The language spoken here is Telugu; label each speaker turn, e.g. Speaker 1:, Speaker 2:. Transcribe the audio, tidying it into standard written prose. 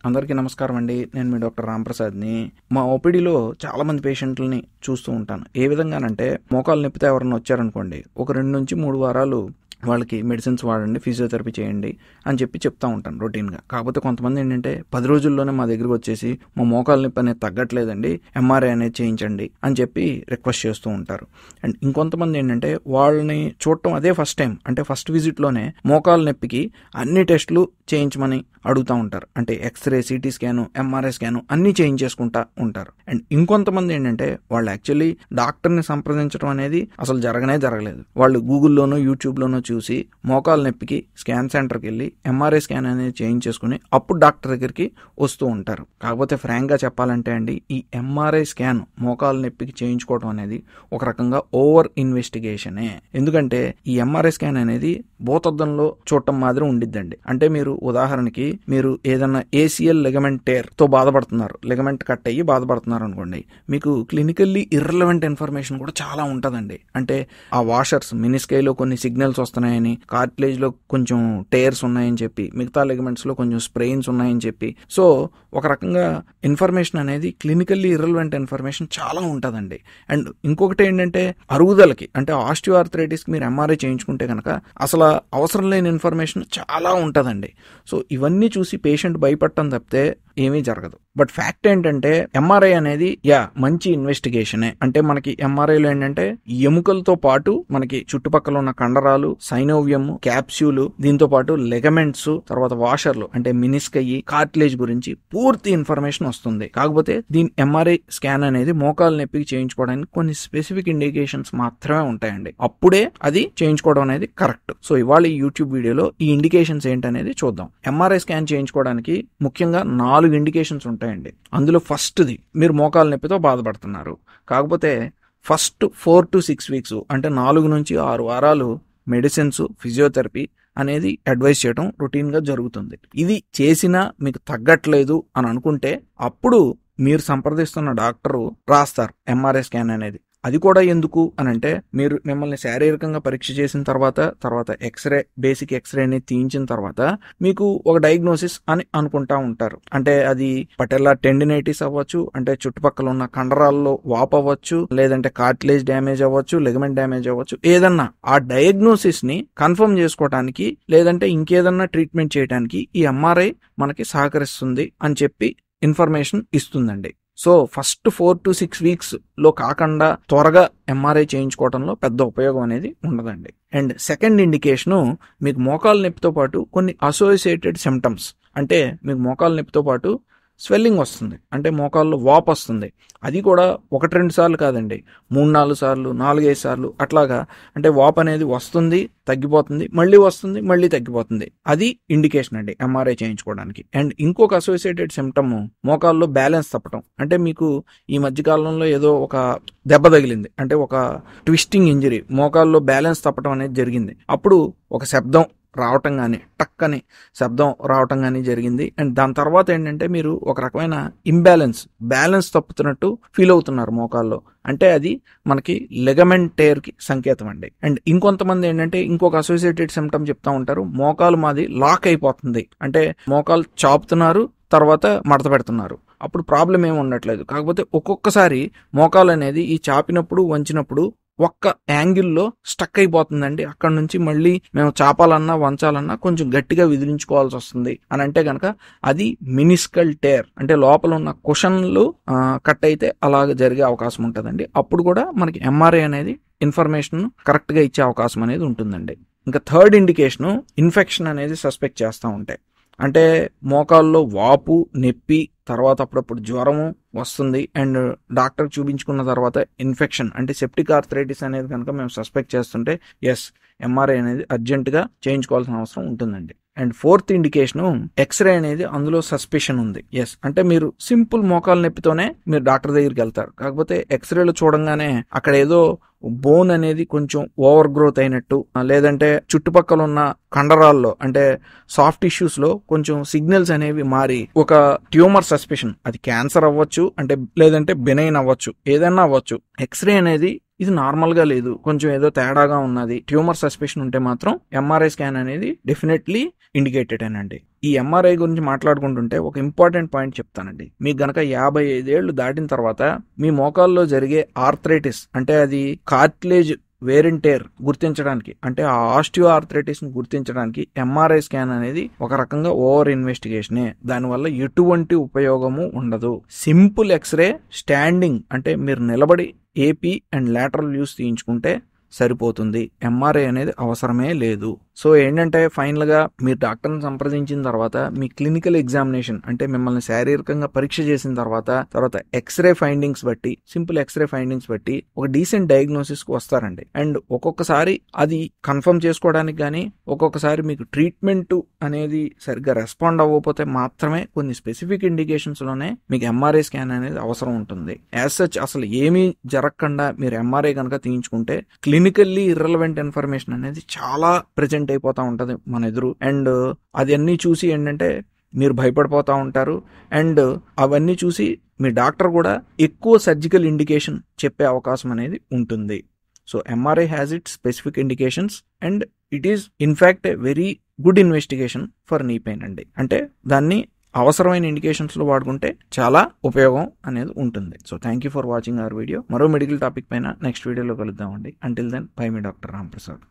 Speaker 1: అందరికీ నమస్కారం అండి. నేను మీ డాక్టర్ రాంప్రసాద్ని. మా ఓపీడీలో చాలా మంది పేషెంట్లని చూస్తూ ఉంటాను. ఏ విధంగానంటే మోకాలు నొప్పితో ఎవరైనా వచ్చారనుకోండి, ఒక 2 నుంచి 3 వారాలు వాళ్ళకి మెడిసిన్స్ వాడండి, ఫిజియోథెరపీ చేయండి అని చెప్తా ఉంటాను రొటీన్గా. కాకపోతే కొంతమంది ఏంటంటే 10 రోజుల్లోనే మా దగ్గరికి వచ్చేసి మా మోకాలు నొప్పి అనేది తగ్గట్లేదండి, ఎంఆర్ఐ అనేది చేయించండి అని చెప్పి రిక్వెస్ట్ చేస్తూ ఉంటారు. అండ్ ఇంకొంతమంది ఏంటంటే వాళ్ళని చూడటం అదే ఫస్ట్ టైం, అంటే ఫస్ట్ విజిట్లోనే మోకాలు నొప్పికి అన్ని టెస్టులు చేయించమని అడుగుతూ ఉంటారు. అంటే x ray, CT scan, MRI scan అన్నీ చేయించేసుకుంటా ఉంటారు. అండ్ ఇంకొంతమంది ఏంటంటే వాళ్ళు యాక్చువల్లీ డాక్టర్ని సంప్రదించడం అనేది అసలు జరగలేదు. వాళ్ళు గూగుల్లోనో యూట్యూబ్లోనో చూసి మోకాలు నొప్పికి స్కాన్ సెంటర్కి వెళ్ళి ఎంఆర్ఐ స్కాన్ అనేది చేయించేసుకుని అప్పుడు డాక్టర్ దగ్గరికి వస్తూ ఉంటారు. కాకపోతే ఫ్రాంక్గా చెప్పాలంటే అండి, ఈ ఎంఆర్ఐ స్కాన్ మోకాలు నొప్పికి చేయించుకోవడం అనేది ఒక రకంగా ఓవర్ ఇన్వెస్టిగేషనే. ఎందుకంటే ఈ ఎంఆర్ఐ స్కాన్ అనేది భూతద్దంలో చూడటం మాదిరి ఉండిద్దండి. అంటే మీరు ఉదాహరణకి మీరు ఏదన్నా ఏసిఎల్ లిగమెంట్ టేర్ తో బాధపడుతున్నారు, లిగమెంట్ కట్ అయ్యి బాధపడుతున్నారు అనుకోండి, మీకు క్లినికల్లీ ఇర్రెలవెంట్ ఇన్ఫర్మేషన్ కూడా చాలా ఉంటుందండి. అంటే ఆ వాషర్స్ మినిస్కైలో కొన్ని సిగ్నల్స్ వస్తున్నాయని, కార్టిలేజ్ లో కొంచెం టేర్స్ ఉన్నాయని చెప్పి, మిగతా లిగమెంట్స్ లో కొంచెం స్ప్రెయిన్స్ ఉన్నాయని చెప్పి, సో ఒక రకంగా ఇన్ఫర్మేషన్ అనేది క్లినికల్లీ ఇర్రెలవెంట్ ఇన్ఫర్మేషన్ చాలా ఉంటుందండి. అండ్ ఇంకొకటి ఏంటంటే అరుగుదలకి, అంటే ఆస్టియోఆర్థరైటిస్ కి మీరు ఎంఆర్ఐ చేయించుకుంటే కనుక అసలు అవసరం లేని ఇన్ఫర్మేషన్ చాలా ఉంటుందండి. సో ఇవన్నీ చూసి పేషెంట్ భయపడటం తప్పితే ఏమీ జరగదు. బట్ ఫ్యాక్ట్ ఏంటంటే ఎంఆర్ఐ అనేది మంచి ఇన్వెస్టిగేషనే. అంటే మనకి ఎంఆర్ఐలో ఏంటంటే ఎముకలతో పాటు మనకి చుట్టుపక్కల ఉన్న కండరాలు, సైనోవియం, క్యాప్స్యూలు, దీంతో పాటు లెగమెంట్స్, తర్వాత వాషర్లు అంటే మినిస్కయ్యి, కార్టిలేజ్ గురించి పూర్తి ఇన్ఫర్మేషన్ వస్తుంది. కాకపోతే దీని ఎంఆర్ఐ స్కాన్ అనేది మోకాలు నొప్పికి చేయించుకోవడానికి కొన్ని స్పెసిఫిక్ ఇండికేషన్స్ మాత్రమే ఉంటాయండి. అప్పుడే అది చేయించుకోవడం అనేది కరెక్ట్. సో ఇవాళ ఈ యూట్యూబ్ వీడియోలో ఈ ఇండికేషన్స్ ఏంటనేది చూద్దాం. ఎంఆర్ఐ స్కాన్ చేయించుకోవడానికి ముఖ్యంగా 4 ఇండికేషన్స్ ఉంటాయండి. అందులో ఫస్ట్ది, మీరు మోకాలు నొప్పితో బాధపడుతున్నారు, కాకపోతే ఫస్ట్ 4 to 6 వీక్స్ అంటే 4 నుంచి 6 వారాలు మెడిసిన్స్, ఫిజియోథెరపీ అనేది అడ్వైస్ చేయడం రొటీన్గా జరుగుతుంది. ఇది చేసినా మీకు తగ్గట్లేదు అని అనుకుంటే అప్పుడు మీరు సంప్రదిస్తున్న డాక్టరు రాస్తారు ఎంఆర్ఐ స్కాన్ అనేది. అది కూడా ఎందుకు అని అంటే, మీరు మిమ్మల్ని శారీరకంగా పరీక్ష చేసిన తర్వాత ఎక్స్రే, బేసిక్ ఎక్స్రే అనేది తీయించిన తర్వాత మీకు ఒక డయాగ్నోసిస్ అని అనుకుంటా ఉంటారు. అంటే అది పటెల్లా టెండినైటిస్ అవ్వచ్చు, అంటే చుట్టుపక్కల ఉన్న కండరాల్లో వాపు అవ్వచ్చు, లేదంటే కార్టిలేజ్ డ్యామేజ్ అవ్వచ్చు, లిగమెంట్ డ్యామేజ్ అవ్వచ్చు. ఏదన్నా ఆ డయాగ్నోసిస్ ని కన్ఫర్మ్ చేసుకోవడానికి లేదంటే ఇంకేదన్నా ట్రీట్మెంట్ చేయడానికి ఈ ఎంఆర్ఐ మనకి సహకరిస్తుంది అని చెప్పి ఇన్ఫర్మేషన్ ఇస్తుందండి. సో ఫస్ట్ 4 to 6 వీక్స్ లో కాకుండా త్వరగా ఎంఆర్ఐ చేయించుకోవడంలో పెద్ద ఉపయోగం అనేది ఉండదండి. అండ్ సెకండ్ ఇండికేషను, మీకు మోకాలు నొప్పితో పాటు కొన్ని అసోసియేటెడ్ సిమ్టమ్స్, అంటే మీకు మోకాలు నొప్పితో పాటు స్వెల్లింగ్ వస్తుంది, అంటే మోకాల్లో వాపు వస్తుంది. అది కూడా 1-2 సార్లు కాదండి, 3-4 సార్లు, 4-5 సార్లు అట్లాగా. అంటే వాపు అనేది వస్తుంది, తగ్గిపోతుంది, మళ్ళీ వస్తుంది, మళ్ళీ తగ్గిపోతుంది. అది ఇండికేషన్ అండి ఎంఆర్ఐ చేయించుకోవడానికి. అండ్ ఇంకొక అసోసియేటెడ్ సిమ్టమ్, మోకాల్లో బ్యాలెన్స్ తప్పటం. అంటే మీకు ఈ మధ్యకాలంలో ఏదో ఒక దెబ్బ తగిలింది, అంటే ఒక ట్విస్టింగ్ ఇంజరీ, మోకాల్లో బ్యాలెన్స్ తప్పటం అనేది జరిగింది. అప్పుడు ఒక శబ్దం రావటం కానీ, టక్కని శబ్దం రావటం కానీ జరిగింది. అండ్ దాని తర్వాత ఏంటంటే మీరు ఒక రకమైన బ్యాలెన్స్ తప్పుతున్నట్టు ఫీల్ అవుతున్నారు మోకాల్లో, అంటే అది మనకి లిగమెంట్ టేర్ కి సంకేతం అండి. అండ్ ఇంకొంతమంది ఏంటంటే ఇంకొక అసోసియేటెడ్ సిమ్టమ్ చెప్తా ఉంటారు, మోకాలు మాది లాక్ అయిపోతుంది, అంటే మోకాలు చాపుతున్నారు, తర్వాత మడత పెడుతున్నారు, అప్పుడు ప్రాబ్లం ఏమి ఉండట్లేదు. కాకపోతే ఒక్కొక్కసారి మోకాలు అనేది ఈ చాపినప్పుడు, వంచినప్పుడు ఒక్క యాంగిల్లో స్టక్ అయిపోతుందండి. అక్కడ నుంచి మళ్ళీ మేము చాపాలన్నా వంచాలన్నా కొంచెం గట్టిగా విదిలించుకోవాల్సి వస్తుంది అని అంటే కనుక అది మినిస్కల్ టేర్, అంటే లోపల ఉన్న కుషన్లు కట్ అయితే అలాగ జరిగే అవకాశం ఉంటుందండి. అప్పుడు కూడా మనకి ఎంఆర్ఐ అనేది ఇన్ఫర్మేషన్ కరెక్ట్ గా ఇచ్చే అవకాశం అనేది ఉంటుందండి. ఇంకా థర్డ్ ఇండికేషను, ఇన్ఫెక్షన్ అనేది సస్పెక్ట్ చేస్తూ ఉంటాయి. అంటే మోకాల్లో వాపు, నొప్పి, తర్వాత అప్పుడప్పుడు జ్వరము వస్తుంది. అండ్ డాక్టర్ చూపించుకున్న తర్వాత ఇన్ఫెక్షన్ అంటే సెప్టిక్ ఆర్థరైటిస్ అనేది కనుక మేము సస్పెక్ట్ చేస్తుంటే ఎంఆర్ఐ అనేది అర్జెంటుగా చేయించుకోవాల్సిన అవసరం ఉంటుందండి. అండ్ ఫోర్త్ ఇండికేషను, ఎక్స్రే అనేది అందులో సస్పిషన్ ఉంది. అంటే మీరు సింపుల్ మోకాలు నొప్పితోనే మీరు డాక్టర్ దగ్గరికి వెళ్తారు, కాకపోతే ఎక్స్రేలో చూడంగానే అక్కడ ఏదో బోన్ అనేది కొంచెం ఓవర్ గ్రోత్ అయినట్టు, లేదంటే చుట్టుపక్కల ఉన్న కండరాల్లో అంటే సాఫ్ట్ టిష్యూస్ లో కొంచెం సిగ్నల్స్ అనేవి మారి ఒక ట్యూమర్ సస్పెషన్, అది క్యాన్సర్ అవ్వచ్చు, అంటే లేదంటే బెనైన్ అవ్వచ్చు, ఏదైనా అవ్వచ్చు. ఎక్స్రే అనేది ఇది నార్మల్ గా లేదు, కొంచెం ఏదో తేడాగా ఉన్నది, ట్యూమర్ సస్పెషన్ ఉంటే మాత్రం ఎంఆర్ఐ స్కాన్ అనేది డెఫినెట్లీ ఇండికేటెడ్ అనండి. ఈ ఎంఆర్ఐ గురించి మాట్లాడుకుంటుంటే ఒక ఇంపార్టెంట్ పాయింట్ చెప్తానండి. మీకు గనక 55 ఏళ్లు దాటిన తర్వాత మీ మోకాల్లో జరిగే ఆర్థరైటిస్ అంటే అది కార్టిలేజ్ వేర్ అండ్ టేర్ గుర్తించడానికి అంటే ఆ ఆస్టియో ఆర్థరైటిస్ ని గుర్తించడానికి ఎంఆర్ఐ స్కాన్ అనేది ఒక రకంగా ఓవర్ ఇన్వెస్టిగేషనే. దానివల్ల ఎటువంటి ఉపయోగము ఉండదు. సింపుల్ ఎక్స్రే స్టాండింగ్ అంటే మీరు నిలబడి ఏపీ అండ్ లాటరల్ వ్యూస్ తీయించుకుంటే సరిపోతుంది. ఎంఆర్ఐ అనేది అవసరమే లేదు. సో ఏంటంటే ఫైనల్ గా మీరు డాక్టర్ని సంప్రదించిన తర్వాత మీ క్లినికల్ ఎగ్జామినేషన్ అంటే మిమ్మల్ని శారీరకంగా పరీక్ష చేసిన తర్వాత ఎక్స్రే ఫైండింగ్స్ బట్టి సింపుల్ ఎక్స్రే ఫైండింగ్స్ బట్టి ఒక డీసెంట్ డయాగ్నోసిస్ కు వస్తారండి. అండ్ ఒక్కొక్కసారి అది కన్ఫర్మ్ చేసుకోవడానికి కానీ ఒక్కొక్కసారి మీకు ట్రీట్మెంట్ అనేది సరిగ్గా రెస్పాండ్ అవ్వకపోతే మాత్రమే కొన్ని స్పెసిఫిక్ ఇండికేషన్స్ లోనే మీకు ఎంఆర్ఐ స్కాన్ అనేది అవసరం ఉంటుంది. యాజ్ సచ్ అసలు ఏమీ జరగకుండా మీరు ఎంఆర్ఐ కనుక తీయించుకుంటే క్లినికల్లీ ఇర్రెలవెంట్ ఇన్ఫర్మేషన్ అనేది చాలా ప్రెజెంట్ అయిపోతా ఉంటది మన ఎదురు. అండ్ అదన్నీ చూసి ఏంటంటే మీరు భయపడిపోతూ ఉంటారు. అండ్ అవన్నీ చూసి మీ డాక్టర్ కూడా ఎక్కువ సర్జికల్ ఇండికేషన్ చెప్పే అవకాశం అనేది ఉంటుంది. So MRI has it specific indications and it is in fact a very good investigation for knee pain అండి. అంటే దాన్ని అవసరమైన ఇండికేషన్స్ లో వాడుకుంటే చాలా ఉపయోగం అనేది ఉంటుంది. So thank you for watching our video. మరో మెడికల్ టాపిక్ పైన నెక్స్ట్ వీడియోలో కలుద్దామండి. అంటిల్ దెన్ బై మీ డాక్టర్ రామ్ ప్రసాద్.